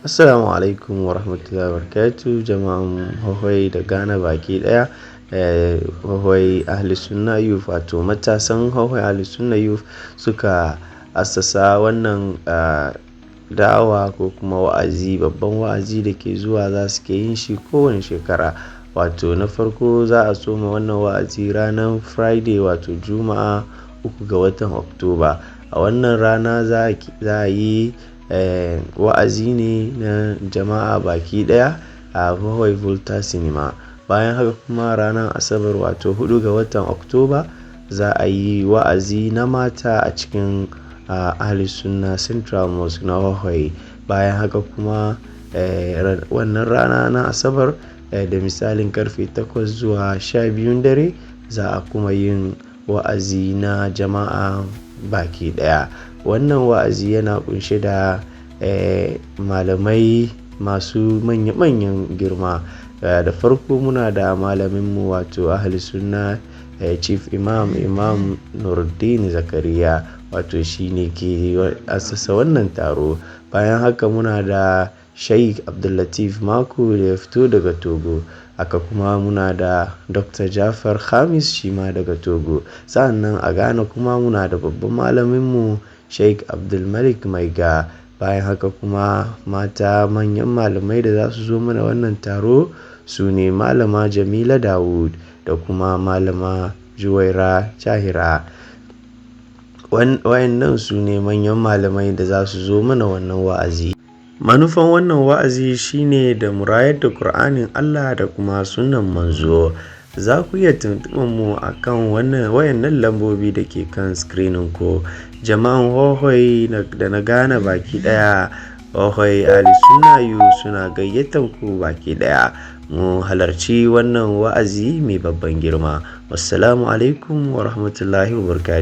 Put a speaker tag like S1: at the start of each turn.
S1: Assalamu alaikum wa rahmatullahi wa barakatuh jama'an Hohoi da Ghana baki ɗaya. Hohoi Ahli Sunna Youth wato matasan Hohoi Ahli Sunna Youth suka assasa wannan da'awa ko kuma wa'azi, babban wa'azi da ke zuwa za su ke yin shi kowane shekara. Wato na farko za a soma wannan wa'azi ranar Friday wato Juma'a 3 ga watan Oktoba. A wannan rana za a yi wa'azi ne na jama'a baki ɗaya a Hohoi Volta Cinema. Bayan haka kuma ranar Asabar wato 4 ga watan Oktoba za a yi wa'azi na mata a cikin Ahli Sunna Central Mosque na Hohoi. Bayan haka kuma wannan rana na Asabar da misalin karfe 8 zuwa 12 dare za a kuma yin wa'azi na jama'a baki ɗaya. Wannan wa'azi yana kunshe da malamai masu manya-manyan girma. Da farko muna da malaminmu wato Ahli Sunna Chief Imam Nuruddin Zakariya, wato shi ne ke assasa wannan taro. Bayan haka muna da Sheikh Abdullatif Mako da ya fito daga Togo. Haka kuma muna da Dr. Jafar Khamis shi ma daga Togo. Sa'annan a Ghana kuma muna da babban malaminmu Sheikh Abdulmalik Maiga. Bayan haka kuma mata manyan malamai da za su zo mana wannan taro su ne Malama Jamila Dawud da kuma Malama Juwaira Tahira. Wayannan su ne manyan malamai da za su zo mana wannan wa'azi. Manufan wannan wa'azi shine da murayar da Kur'anin Allah da kuma sunnan manzo. Za ku iya tuntuɓar mu a kan wayannan lambobi da ke kan screening ko. Jama'an Hohoi da na Ghana baki ɗaya, Hohoi Ahli Sunna Youth suna gayyatar ku baki ɗaya mu halarci wannan wa'azi mai babban girma. Wassalamu alaikum wa rahmatullahi wa barakatuh.